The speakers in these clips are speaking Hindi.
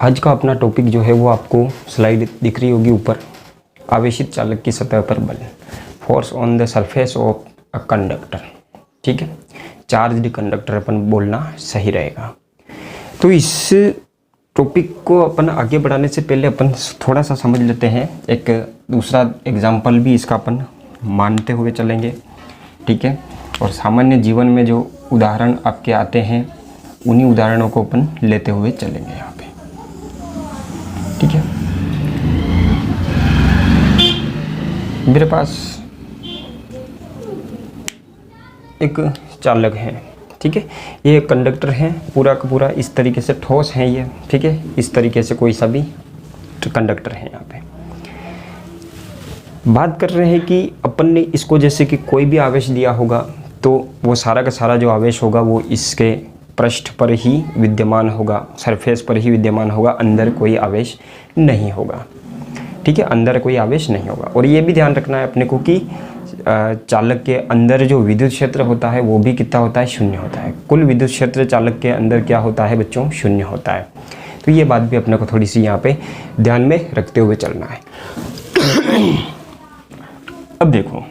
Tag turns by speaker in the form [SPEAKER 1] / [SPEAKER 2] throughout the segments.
[SPEAKER 1] आज का अपना टॉपिक जो है वो आपको स्लाइड दिख रही होगी ऊपर। आवेशित चालक की सतह पर बल, force on the surface of a conductor. ठीक है, चार्ज्ड कंडक्टर अपन बोलना सही रहेगा। तो इस टॉपिक को अपन आगे बढ़ाने से पहले अपन थोड़ा सा समझ लेते हैं, एक दूसरा एग्जाम्पल भी इसका अपन मानते हुए चलेंगे। ठीक है, और सामान्य जीवन में जो उदाहरण आपके आते हैं उन्हीं उदाहरणों को अपन लेते हुए चलेंगे यहाँ पे। ठीक है, मेरे पास एक चालक है। ठीक है, ये कंडक्टर है, पूरा का पूरा इस तरीके से ठोस है ये। ठीक है, इस तरीके से कोई सा भी कंडक्टर है। यहाँ पे बात कर रहे हैं कि अपन ने इसको जैसे कि कोई भी आवेश दिया होगा तो वो सारा का सारा जो आवेश होगा वो इसके पृष्ठ पर ही विद्यमान होगा, सरफेस पर ही विद्यमान होगा, अंदर कोई आवेश नहीं होगा। ठीक है, अंदर कोई आवेश नहीं होगा। और ये भी ध्यान रखना है अपने को कि चालक के अंदर जो विद्युत क्षेत्र होता है वो भी कितना होता है, शून्य होता है। कुल विद्युत क्षेत्र चालक के अंदर क्या होता है बच्चों, शून्य होता है। तो ये बात भी अपने को थोड़ी सी यहाँ पे ध्यान में रखते हुए चलना है। अब देखो,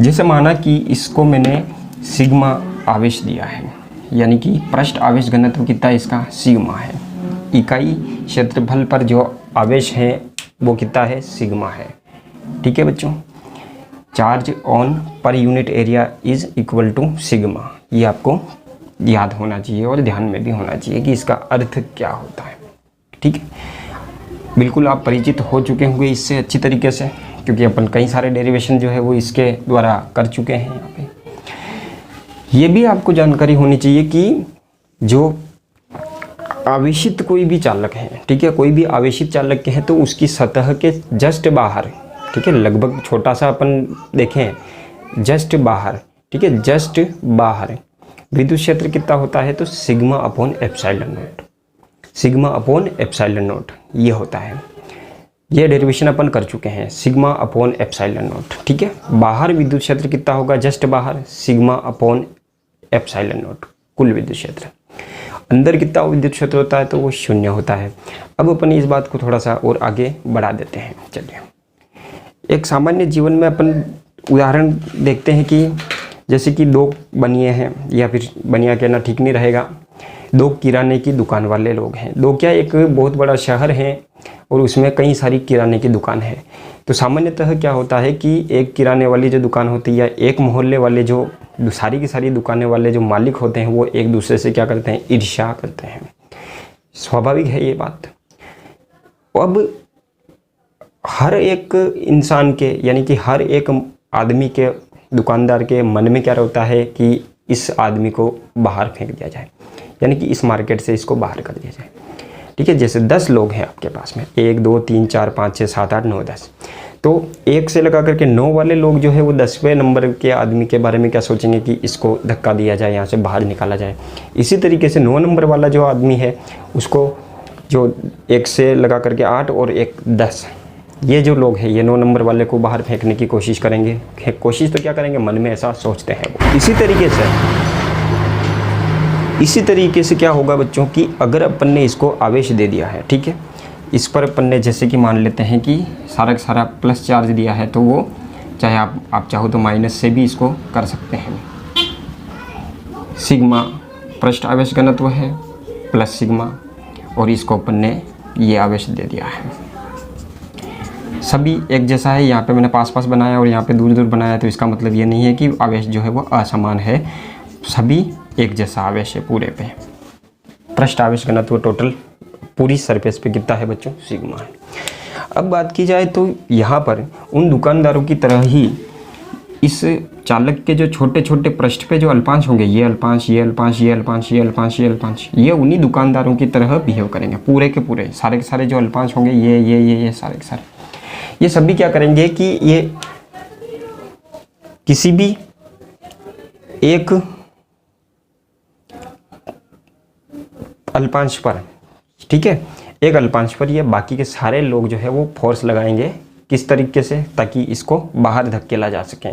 [SPEAKER 1] जैसे माना कि इसको मैंने सिग्मा आवेश दिया है, यानी कि पृष्ठ आवेश घनत्व कितना इसका सिग्मा है। इकाई क्षेत्रफल पर जो आवेश है वो कितना है, सिग्मा है। ठीक है बच्चों, charge on per unit area is equal to sigma. ये आपको याद होना चाहिए और ध्यान में भी होना चाहिए कि इसका अर्थ क्या होता है। ठीक है, बिल्कुल आप परिचित हो चुके होंगे इससे अच्छी तरीके से, क्योंकि अपन कई सारे डेरिवेशन जो है वो इसके द्वारा कर चुके हैं। यहाँ पे ये भी आपको जानकारी होनी चाहिए कि जो आवेशित कोई भी चालक है, ठीक है, कोई भी आवेशित चालक के हैं तो उसकी सतह के जस्ट बाहर, ठीक है, लगभग छोटा सा अपन देखें जस्ट बाहर, ठीक है, जस्ट बाहर विद्युत क्षेत्र कितना होता है, तो sigma upon epsilon not, sigma upon epsilon not ये होता है। ये डेरिवेशन अपन कर चुके हैं, सिग्मा अपॉन एप्सिलॉन नॉट। ठीक है, बाहर विद्युत क्षेत्र कितना होगा, जस्ट बाहर सिग्मा अपॉन एप्सिलॉन नॉट कुल विद्युत क्षेत्र। अंदर कितना विद्युत क्षेत्र होता है, तो वो शून्य होता है। अब अपन इस बात को थोड़ा सा और आगे बढ़ा देते हैं। चलिए, एक सामान्य जीवन में अपन उदाहरण देखते हैं कि जैसे कि दो बनिए हैं, या फिर बनिया कहना ठीक नहीं रहेगा, दो किराने की दुकान वाले लोग हैं। दो क्या, एक बहुत बड़ा शहर है और उसमें कई सारी किराने की दुकान है। तो सामान्यतः क्या होता है कि एक किराने वाली जो दुकान होती है या एक मोहल्ले वाले जो सारी की सारी दुकानें वाले जो मालिक होते हैं वो एक दूसरे से क्या करते हैं, ईर्ष्या करते हैं। स्वाभाविक है ये बात। अब हर एक इंसान के, यानी कि हर एक आदमी के, दुकानदार के मन में क्या रहता है कि इस आदमी को बाहर फेंक दिया जाए, यानी कि इस मार्केट से इसको बाहर कर दिया जाए। ठीक है, जैसे 10 लोग हैं आपके पास में, 1 2 3 4 5 6 7 8 9 10, तो 1 से लगा करके 9 वाले लोग जो है वो 10वें नंबर के आदमी के बारे में क्या सोचेंगे कि इसको धक्का दिया जाए, यहाँ से बाहर निकाला जाए। इसी तरीके से 9 नंबर वाला जो आदमी है उसको, जो 1 से लगा करके 8 और 1 10, ये जो लोग हैं ये 9 नंबर वाले को बाहर फेंकने की कोशिश करेंगे। कोशिश तो क्या करेंगे, मन में ऐसा सोचते हैं वो। इसी तरीके से क्या होगा बच्चों कि अगर अपन ने इसको आवेश दे दिया है, ठीक है, इस पर अपन ने जैसे कि मान लेते हैं कि सारा का सारा प्लस चार्ज दिया है, तो वो चाहे आप चाहो तो माइनस से भी इसको कर सकते हैं। सिग्मा पृष्ठ आवेश घनत्व है प्लस सिग्मा, और इसको अपन ने ये आवेश दे दिया है। सभी एक जैसा है, यहाँ पे मैंने पास पास बनाया और यहाँ पे दूर दूर बनाया, तो इसका मतलब ये नहीं है कि आवेश जो है वो असमान है, सभी एक जैसा आवेश है पूरे पे। पृष्ठ आवेश घनत्व टोटल पूरी सरफेस पे कितना है बच्चों, सिग्मा है। अब बात की जाए तो यहाँ पर उन दुकानदारों की तरह ही इस चालक के जो छोटे छोटे पृष्ठ पे जो अल्पांश होंगे, ये अल्पांश, ये अल्पांश, ये अल्पांश, ये अल्पांश, ये अल्पांश, ये उन्हीं दुकानदारों की तरह बिहेव करेंगे। पूरे के पूरे सारे के सारे जो अल्पांश होंगे, ये सारे के सारे, ये सभी क्या करेंगे कि ये किसी भी एक अल्पांश पर, ठीक है, एक अल्पांश पर ये बाकी के सारे लोग जो है वो फोर्स लगाएंगे। किस तरीके से, ताकि इसको बाहर धकेला जा सके।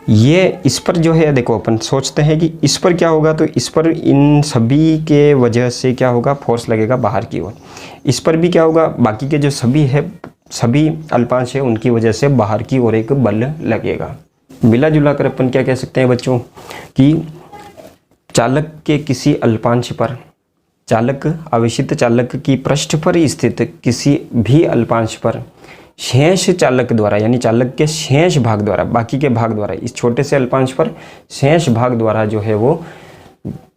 [SPEAKER 1] ये इस पर जो है देखो अपन सोचते हैं कि इस पर क्या होगा, तो इस पर इन सभी के वजह से क्या होगा, फोर्स लगेगा बाहर की ओर। इस पर भी क्या होगा, बाकी के जो सभी है, सभी अल्पांश है, उनकी वजह से बाहर की ओर एक बल लगेगा। मिला जुला कर अपन क्या कह सकते हैं बच्चों कि चालक के किसी अल्पांश पर, चालक आवेशित चालक की पृष्ठ पर स्थित किसी भी अल्पांश पर शेष चालक द्वारा, यानी चालक के शेष भाग द्वारा, बाकी के भाग द्वारा, इस छोटे से अल्पांश पर शेष भाग द्वारा जो है वो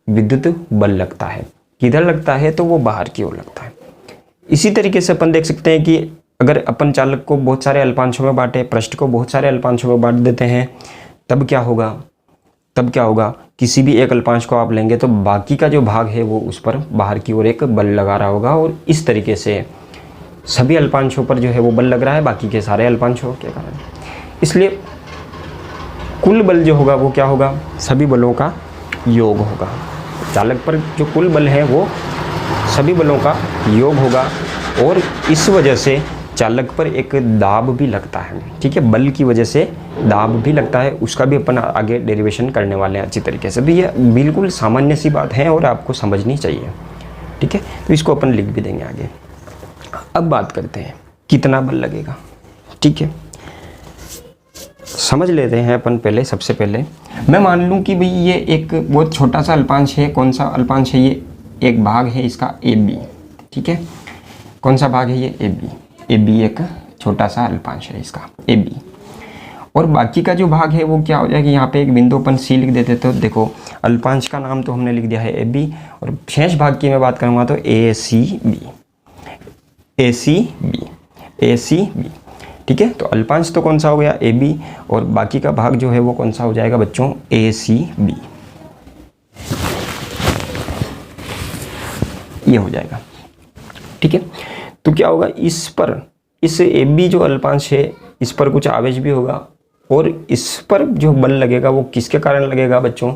[SPEAKER 1] विद्युत बल लगता है। किधर लगता है, तो वो बाहर की ओर लगता है। इसी तरीके से अपन देख सकते हैं कि अगर अपन चालक को बहुत सारे अल्पांशों में बांटे, पृष्ठ को बहुत सारे अल्पांशों में बांट देते हैं, तब क्या होगा, किसी भी एक अल्पांश को आप लेंगे तो बाकी का जो भाग है वो उस पर बाहर की ओर एक बल लगा रहा होगा, और इस तरीके से सभी अल्पांशों पर जो है वो बल लग रहा है बाकी के सारे अल्पांशों के कारण। इसलिए कुल बल जो होगा वो क्या होगा, सभी बलों का योग होगा। चालक पर जो कुल बल है वो सभी बलों का योग होगा, और इस वजह से चालक पर एक दाब भी लगता है। ठीक है, बल की वजह से दाब भी लगता है, उसका भी अपन आगे डेरिवेशन करने वाले हैं अच्छी तरीके से। भी ये बिल्कुल सामान्य सी बात है और आपको समझनी चाहिए। ठीक है, तो इसको अपन लिख भी देंगे आगे। अब बात करते हैं कितना बल लगेगा। ठीक है, समझ लेते हैं अपन पहले। सबसे पहले मैं मान लूँ कि भाई ये एक बहुत छोटा सा अल्पांश है। कौन सा अल्पांश है ये, एक भाग है इसका AB। ठीक है, कौन सा भाग है ये, AB एक छोटा सा अल्पांश है इसका AB। और बाकी का जो भाग है वो क्या हो जाएगा, यहाँ पे एक बिंदु अपन C लिख देते। तो देखो अल्पांश का नाम तो हमने लिख दिया है AB, और शेष भाग की मैं बात करूँगा तो ACB। ठीक है, तो अल्पांश तो कौन सा हो गया, AB, और बाकी का भाग जो है वो कौन सा हो जाएगा बच्चों, ACB। ये हो जाएगा। ठीक है, तो क्या होगा, इस पर, इस AB जो अल्पांश है इस पर कुछ आवेश भी होगा, और इस पर जो बल लगेगा वो किसके कारण लगेगा बच्चों,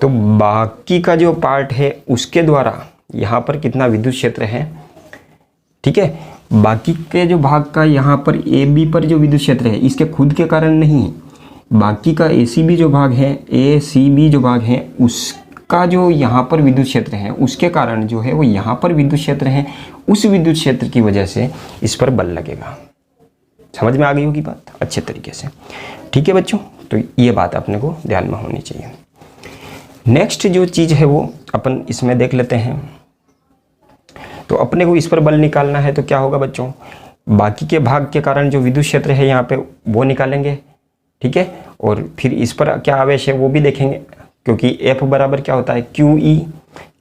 [SPEAKER 1] तो बाकी का जो पार्ट है उसके द्वारा। यहाँ पर कितना विद्युत क्षेत्र है, ठीक है, बाकी के जो भाग का यहाँ पर AB पर जो विद्युत क्षेत्र है इसके खुद के कारण नहीं, बाकी का ACB जो भाग है, ACB जो भाग है उसका जो यहाँ पर विद्युत क्षेत्र है उसके कारण जो है वो यहाँ पर विद्युत क्षेत्र है, उस विद्युत क्षेत्र की वजह से इस पर बल लगेगा। समझ में आ गई होगी बात अच्छे तरीके से। ठीक है बच्चों, तो ये बात अपने को ध्यान में होनी चाहिए। नेक्स्ट जो चीज़ है वो अपन इसमें देख लेते हैं। तो अपने को इस पर बल निकालना है तो क्या होगा बच्चों, बाकी के भाग के कारण जो विद्युत क्षेत्र है यहाँ पे वो निकालेंगे। ठीक है, और फिर इस पर क्या आवेश है वो भी देखेंगे, क्योंकि F बराबर क्या होता है, QE।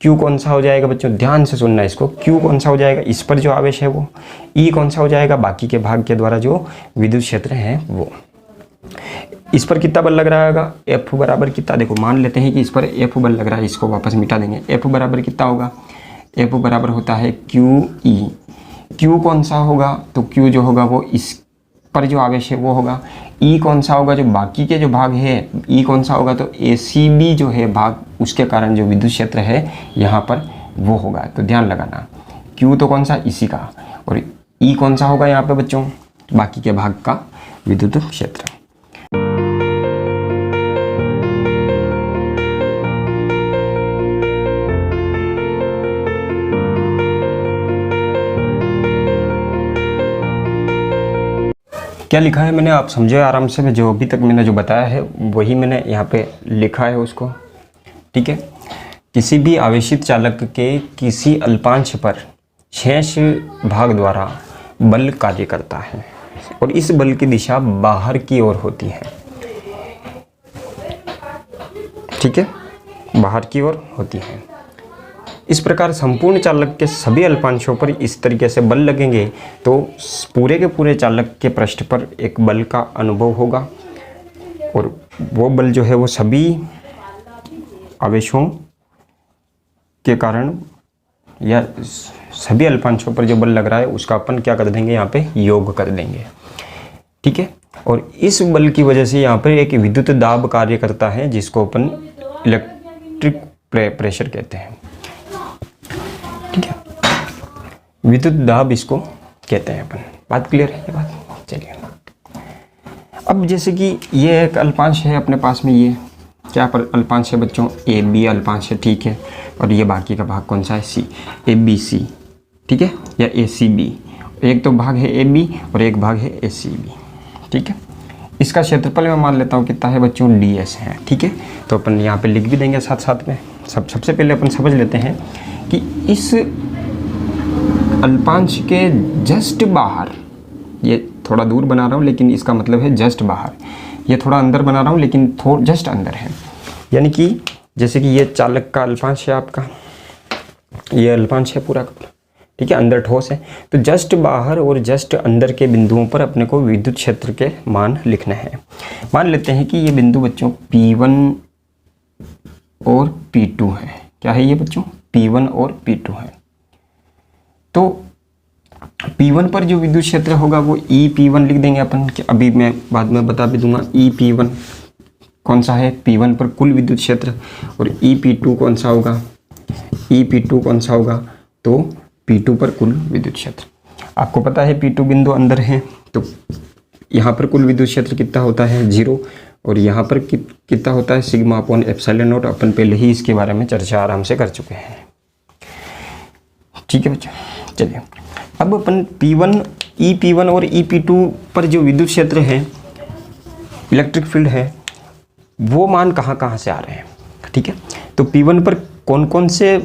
[SPEAKER 1] Q कौन सा हो जाएगा बच्चों, ध्यान से सुनना इसको, Q कौन सा हो जाएगा, इस पर जो आवेश है वो। E कौन सा हो जाएगा, बाकी के भाग के द्वारा जो विद्युत क्षेत्र है वो। इस पर कितना बल लग रहा होगा, F बराबर कितना, देखो मान लेते हैं कि इस पर F बल लग रहा है, इसको वापस मिटा देंगे। F बराबर कितना होगा, F बराबर होता है QE। Q कौन सा होगा, तो Q जो होगा वो इस पर जो आवेश है वो होगा। E कौन सा होगा, जो बाकी के जो भाग है, E कौन सा होगा, तो ACB जो है भाग, उसके कारण जो विद्युत क्षेत्र है यहाँ पर वो होगा। तो ध्यान लगाना, Q तो कौन सा, इसी का, और E कौन सा होगा यहाँ पे बच्चों, बाकी के भाग का विद्युत क्षेत्र। क्या लिखा है मैंने, आप समझो आराम से। मैं जो अभी तक मैंने जो बताया है वही मैंने यहाँ पे लिखा है उसको। ठीक है, किसी भी आवेशित चालक के किसी अल्पांश पर शेष भाग द्वारा बल कार्य करता है, और इस बल की दिशा बाहर की ओर होती है। ठीक है, बाहर की ओर होती है। इस प्रकार संपूर्ण चालक के सभी अल्पांशों पर इस तरीके से बल लगेंगे तो पूरे के पूरे चालक के पृष्ठ पर एक बल का अनुभव होगा, और वो बल जो है वो सभी आवेशों के कारण या सभी अल्पांशों पर जो बल लग रहा है उसका अपन क्या कर देंगे, यहाँ पे योग कर देंगे। ठीक है, और इस बल की वजह से यहाँ पर एक विद्युत दाब कार्य करता है जिसको अपन इलेक्ट्रिक प्रेशर कहते हैं। ठीक है, विद्युत दाब इसको कहते हैं अपन। बात क्लियर है ये बात, चलिए अब जैसे कि ये एक अल्पांश है अपने पास में, ये क्या पर अल्पांश है बच्चों, ए बी अल्पांश है, ठीक है। और ये बाकी का भाग कौन सा है, सी, ए बी सी, ठीक है, या ए सी बी। एक तो भाग है ए बी और एक भाग है ए सी बी, ठीक है। इसका क्षेत्रफल मैं मान लेता हूँ कितना है बच्चों, डी एस है, ठीक है। तो अपन यहाँ पे लिख भी देंगे साथ साथ में। सबसे पहले अपन समझ लेते हैं कि इस अल्पांश के जस्ट बाहर, ये थोड़ा दूर बना रहा हूँ लेकिन इसका मतलब है जस्ट बाहर, ये थोड़ा अंदर बना रहा हूँ लेकिन थोड़ा जस्ट अंदर है। यानी कि जैसे कि ये चालक का अल्पांश है आपका, ये अल्पांश है पूरा का, ठीक है, अंदर ठोस है। तो जस्ट बाहर और जस्ट अंदर के बिंदुओं पर अपने को विद्युत क्षेत्र के मान लिखने हैं। मान लेते हैं कि ये बिंदु बच्चों P1 और P2 है। क्या है ये बच्चों, P1 और P2 है। तो P1 पर जो विद्युत क्षेत्र होगा वो EP1 लिख देंगे अपन, कि अभी मैं बाद में बता भी दूंगा। EP1 कौन सा है, P1 पर कुल विद्युत क्षेत्र, और EP2 कौन सा होगा, EP2 कौन सा होगा, तो P2 पर कुल विद्युत क्षेत्र। आपको पता है P2 बिंदु अंदर है, तो यहाँ पर कुल विद्युत क्षेत्र कितना होता है, 0, और यहाँ पर कितना होता है, सिग्मा अपॉन एप्सिलॉन नॉट। अपन पहले ही इसके बारे में चर्चा आराम से कर चुके हैं, ठीक है बच्चों। चलिए अब अपन P1, EP1 और EP2 पर जो विद्युत क्षेत्र है, इलेक्ट्रिक फील्ड है, वो मान कहाँ से आ रहे हैं, ठीक है। तो P1 पर कौन कौन से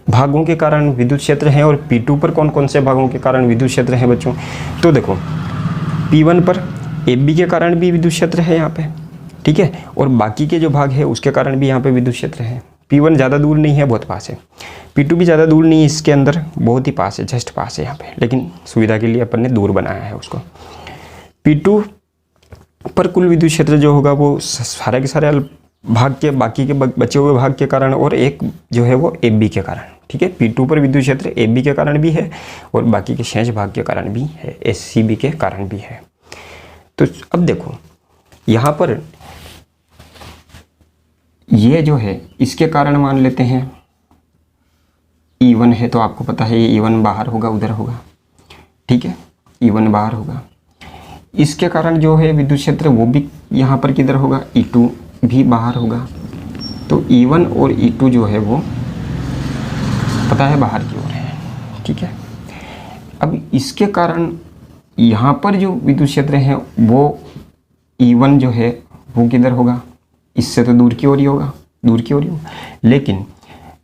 [SPEAKER 1] भागों के कारण विद्युत क्षेत्र है और P2 पर कौन कौन से भागों के कारण विद्युत क्षेत्र है बच्चों। तो देखो P1 पर AB के कारण भी विद्युत क्षेत्र है यहाँ पे, ठीक है, और बाकी के जो भाग है उसके कारण भी यहाँ पे विद्युत क्षेत्र है। P1 ज़्यादा दूर नहीं है, बहुत पास है। P2 भी ज़्यादा दूर नहीं है, इसके अंदर बहुत ही पास है, जस्ट पास है यहाँ पे, लेकिन सुविधा के लिए अपन ने दूर बनाया है उसको। P2 पर कुल विद्युत क्षेत्र जो होगा वो सारे के सारे भाग के, बाकी के बचे हुए भाग के कारण, और एक जो है वो AB के कारण, ठीक है। P2 पर विद्युत क्षेत्र AB के कारण भी है और बाकी के शेष भाग के कारण भी है, SCB के कारण भी है। तो अब देखो यहाँ पर ये जो है इसके कारण मान लेते हैं E1 है, तो आपको पता है ये E1 बाहर होगा, उधर होगा, ठीक है, E1 बाहर होगा। इसके कारण जो है विद्युत क्षेत्र वो भी यहाँ पर किधर होगा, E2 भी बाहर होगा। तो E1 और E2 जो है वो पता है बाहर की ओर है, ठीक है। अब इसके कारण यहाँ पर जो विद्युत क्षेत्र है वो E1 जो है वो किधर होगा, इससे तो दूर की ओर ही होगा, दूर की ओर ही होगा। लेकिन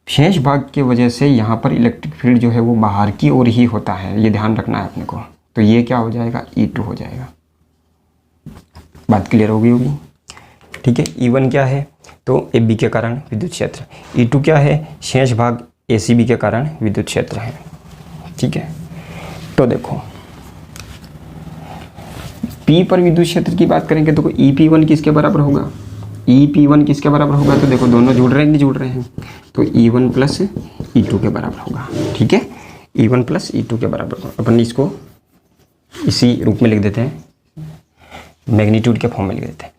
[SPEAKER 1] शेष भाग की वजह से यहाँ पर इलेक्ट्रिक फील्ड जो है वो बाहर की ओर ही होता है, ये ध्यान रखना है अपने को। तो ये क्या हो जाएगा, E2 हो जाएगा। बात क्लियर हो गई होगी, ठीक है। E1 क्या है, तो AB के कारण विद्युत क्षेत्र, E2 क्या है, शेष भाग ACB के कारण विद्युत क्षेत्र है, ठीक है। तो देखो P पर विद्युत क्षेत्र की बात करेंगे तो EP1 किसके बराबर होगा, EP1 किसके बराबर होगा, तो देखो दोनों जुड़ रहे हैं, नहीं जुड़ रहे हैं, तो E1 प्लस E2 के बराबर होगा, ठीक है। E1 प्लस E2 के बराबर होगा। अपन इसको इसी रूप में लिख देते हैं, मैग्नीट्यूड के फॉर्म में लिख देते हैं।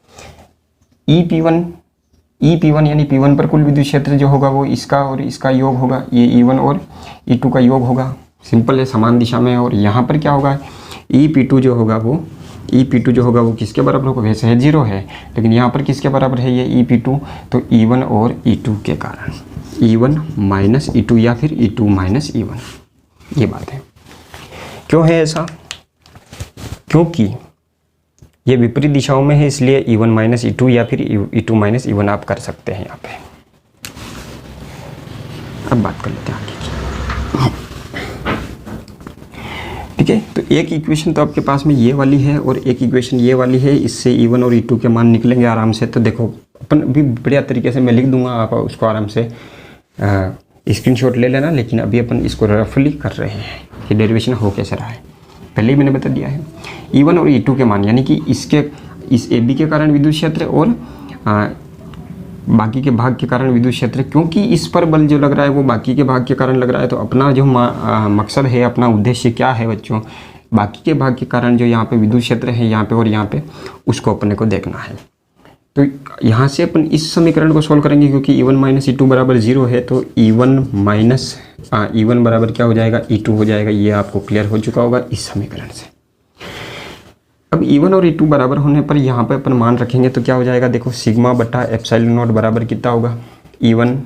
[SPEAKER 1] EP1 यानी P1 पर कुल विद्युत क्षेत्र जो होगा वो इसका और इसका योग होगा, ये E1 और E2 का योग होगा, सिंपल है, समान दिशा में। और यहाँ पर क्या होगा, EP2 जो होगा वो किसके बराबर होगा, वैसे है 0 है, लेकिन यहाँ पर किसके बराबर है ये EP2, तो E1 और E2 के कारण, E1 माइनस E2 या फिर E2 माइनस E1, ये बात है। क्यों है ऐसा, क्योंकि ये विपरीत दिशाओं में है, इसलिए E1 माइनस E2 या फिर E2 माइनस E1 आप कर सकते हैं यहाँ पे। अब बात कर लेते हैं आगे की, ठीक है। तो एक इक्वेशन तो आपके पास में ये वाली है और एक इक्वेशन ये वाली है, इससे E1 और E2 के मान निकलेंगे आराम से। तो देखो अपन अभी बढ़िया तरीके से मैं लिख दूंगा, आप उसको आराम से स्क्रीनशॉट ले लेना, लेकिन अभी अपन इसको रफली कर रहे हैं कि डेरिवेशन हो कैसे रहा है, पहले ही मैंने बता दिया है। E1 और E2 के मान, यानी कि इस AB के कारण विद्युत क्षेत्र और बाकी के भाग के कारण विद्युत क्षेत्र, क्योंकि इस पर बल जो लग रहा है वो बाकी के भाग के कारण लग रहा है। तो अपना जो मकसद है, अपना उद्देश्य क्या है बच्चों, बाकी के भाग के कारण जो यहाँ पे विद्युत क्षेत्र है यहाँ पे और यहाँ पे, उसको अपने को देखना है। तो यहाँ से अपन इस समीकरण को सोल्व करेंगे, क्योंकि E1 माइनस E2 बराबर 0 है, तो E1 बराबर क्या हो जाएगा, E2 हो जाएगा। ये आपको क्लियर हो चुका होगा इस समीकरण से। अब E1 और E2 बराबर होने पर यहाँ पे अपन मान रखेंगे तो क्या हो जाएगा, देखो सिग्मा बटा एप्सिलॉन नॉट बराबर कितना होगा, E1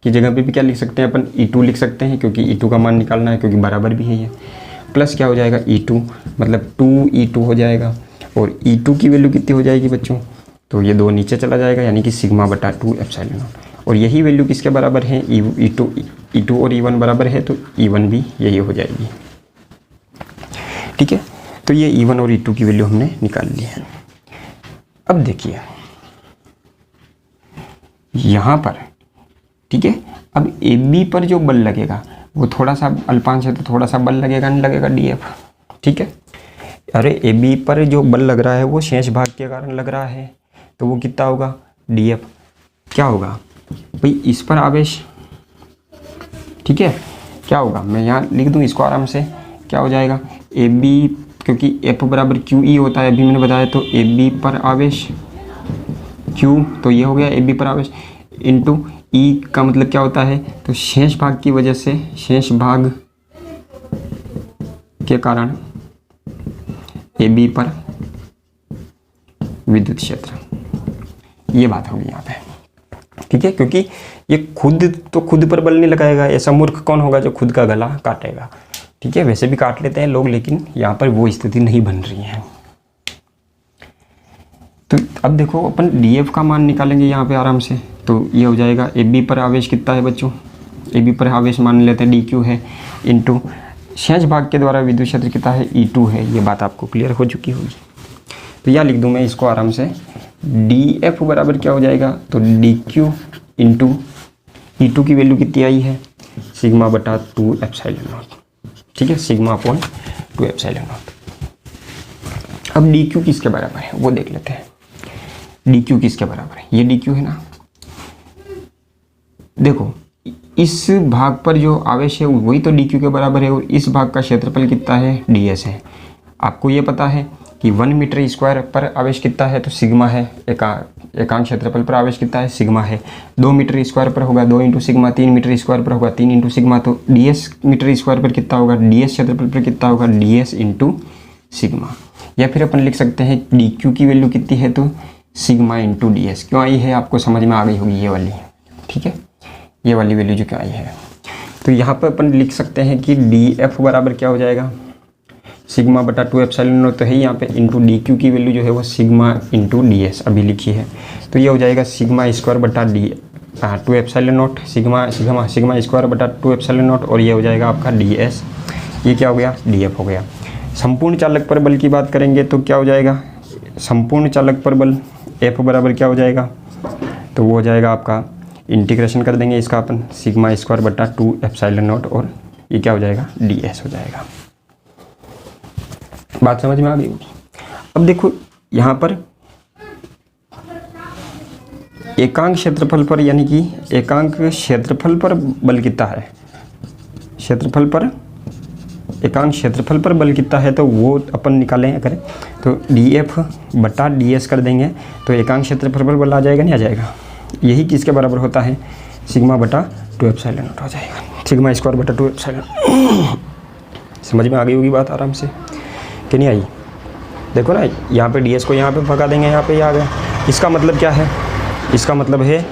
[SPEAKER 1] की जगह पे भी क्या लिख सकते हैं अपन, E2 लिख सकते हैं, क्योंकि E2 का मान निकालना है, क्योंकि बराबर भी है ये, प्लस क्या हो जाएगा E2, मतलब 2E2 हो जाएगा, और E2 की वैल्यू कितनी हो जाएगी बच्चों, तो ये 2 नीचे चला जाएगा, यानी कि सिग्मा बटा 2 एप्सिलॉन नॉट। और यही वैल्यू किसके बराबर है, E2 और E1 बराबर है, तो E1 भी यही हो जाएगी। ठीक है, तो ये E1 और E2 की वैल्यू हमने निकाल ली है। अब देखिए यहाँ पर, ठीक है, अब AB पर जो बल लगेगा वो थोड़ा सा अल्पांश है, तो थोड़ा सा बल लगेगा, नहीं लगेगा DF। ठीक है, अरे AB पर जो बल लग रहा है वो शेष भाग के कारण लग रहा है, तो वो कितना होगा, DF। क्या होगा भाई, इस पर आवेश, ठीक है, क्या होगा, मैं यहाँ लिख दूँ इसको आराम से, क्या हो जाएगा, AB, क्योंकि F बराबर QE होता है, अभी मैंने बताया, तो AB पर आवेश Q, तो ये हो गया AB पर आवेश, इंटू E का मतलब क्या होता है, तो शेष भाग की वजह से, शेष भाग के कारण AB पर विद्युत क्षेत्र, ये बात होगी यहाँ पे। ठीक है, क्योंकि ये खुद पर बल नहीं लगाएगा, ऐसा मूर्ख कौन होगा जो खुद का गला काटेगा। ठीक है, वैसे भी काट लेते हैं लोग, लेकिन यहाँ पर वो स्थिति नहीं बन रही है। तो अब देखो अपन DF का मान निकालेंगे यहाँ पे आराम से, तो ये हो जाएगा AB पर आवेश कितना है बच्चों, AB पर आवेश मान लेते हैं DQ है, इंटू शेष भाग के द्वारा विद्युत क्षेत्र कितना है, E2 है। ये बात आपको क्लियर हो चुकी होगी। तो यहाँ लिख दूँ मैं इसको आराम से, DF बराबर क्या हो जाएगा, तो DQ इंटू E2 की वैल्यू कितनी आई है, सिग्मा बटा 2 एप्सिलॉन नॉट। ठीक है, सिग्मा अपॉन 2 एप्सिलॉन नॉट। अब DQ किसके बराबर है वो देख लेते हैं। DQ किसके बराबर है, ये DQ है ना। देखो इस भाग पर जो आवेश है वही तो DQ के बराबर है, और इस भाग का क्षेत्रफल कितना है, DS है। आपको ये पता है कि 1 मीटर स्क्वायर पर आवेश कितना है, तो सिग्मा है, एकांक क्षेत्रफल पर आवेश कितना है, सिग्मा है। 2 मीटर स्क्वायर पर होगा 2 इंटू सिग्मा, 3 मीटर स्क्वायर पर होगा 3 इंटू सिग्मा, तो DS मीटर स्क्वायर पर कितना होगा, DS क्षेत्रफल पर कितना होगा, DS इंटू सिग्मा। या फिर अपन लिख सकते हैं DQ की वैल्यू कितनी है, तो सिग्मा इंटू DS। क्यों आई है आपको समझ में आ गई होगी ये वाली। ठीक है, ये वाली वैल्यू जो क्या आई है, तो यहाँ पर अपन लिख सकते हैं कि DF बराबर क्या हो जाएगा, सिग्मा बटा 2 एप्सिलॉन नॉट तो है यहाँ पे, इंटू DQ की वैल्यू जो है वो सिग्मा इंटू DS अभी लिखी है, तो ये हो जाएगा सिग्मा स्क्वायर बटा 2 एप्सिलॉन नॉट, सिग्मा स्क्वायर बटा 2 एप्सिलॉन नॉट, और ये हो जाएगा आपका DS। ये क्या हो गया, DF हो गया। संपूर्ण चालक पर बल की बात करेंगे तो क्या हो जाएगा, संपूर्ण चालक पर बल F बराबर क्या हो जाएगा, तो वो हो जाएगा आपका, इंटीग्रेशन कर देंगे इसका अपन, सिग्मा स्क्वायर बटा 2 एप्सिलॉन नॉट, और ये क्या हो जाएगा, DS हो जाएगा। बात समझ में आ गई होगी। अब देखो यहाँ पर एकांक क्षेत्रफल पर, यानी कि एकांक क्षेत्रफल पर बल कितना है, क्षेत्रफल पर, एकांक क्षेत्रफल पर बल कितना है, तो वो अपन निकालें अगर, तो DF बटा DS कर देंगे, तो एकांक क्षेत्रफल पर बल आ जाएगा, नहीं आ जाएगा। यही किसके बराबर होता है, सिग्मा बटा 2 एप्सिलॉन नॉट हो जाएगा, सिग्मा स्क्वायर बटा 2 एप्सिलॉन। समझ में आ गई होगी बात आराम से कि नहीं आई। देखो ना, यहाँ पे DS को यहाँ पे भगा देंगे, यहाँ पे ये आ गया। इसका मतलब क्या है, इसका मतलब है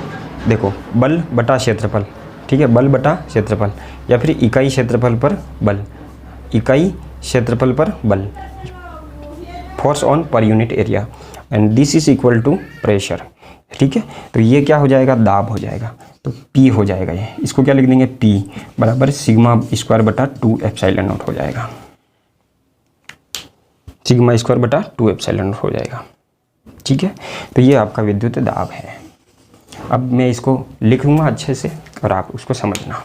[SPEAKER 1] देखो बल बटा क्षेत्रफल। ठीक है, बल बटा क्षेत्रफल, या फिर इकाई क्षेत्रफल पर बल, इकाई क्षेत्रफल पर बल, force on per unit area, and this is equal to pressure. ठीक है, तो ये क्या हो जाएगा, दाब हो जाएगा, तो P हो जाएगा ये। इसको क्या लिख देंगे, P बराबर सिग्मा स्क्वायर बटा 2 एप्सिलॉन नॉट हो जाएगा, सिग्मा स्क्वायर बटा 2 एप्सिलॉन नॉट हो जाएगा। ठीक है, तो ये आपका विद्युत दाब है। अब मैं इसको लिख लूँगा अच्छे से और आप उसको समझना।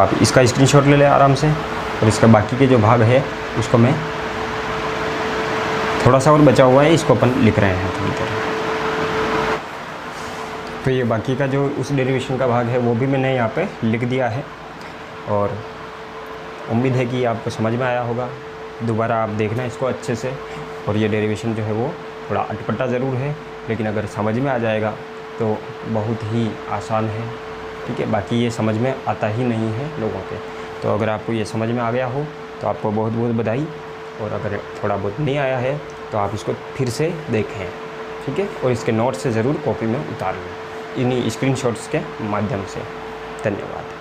[SPEAKER 1] आप इसका स्क्रीनशॉट ले लें आराम से। और इसका बाकी के जो भाग है उसको मैं थोड़ा सा और बचा हुआ है, इसको अपन लिख रहे हैं थोड़ी देर। तो ये बाकी का जो उस डेरिवेशन का भाग है वो भी मैंने यहाँ पे लिख दिया है, और उम्मीद है कि आपको समझ में आया होगा। दोबारा आप देखना इसको अच्छे से। और ये डेरिवेशन जो है वो थोड़ा अटपटा ज़रूर है, लेकिन अगर समझ में आ जाएगा तो बहुत ही आसान है, ठीक है। बाकी ये समझ में आता ही नहीं है लोगों के। तो अगर आपको ये समझ में आ गया हो तो आपको बहुत बहुत बधाई, और अगर थोड़ा बहुत नहीं आया है तो आप इसको फिर से देखें, ठीक है। और इसके नोट्स से ज़रूर कॉपी में उतार लें इन्हीं स्क्रीनशॉट्स के माध्यम से। धन्यवाद।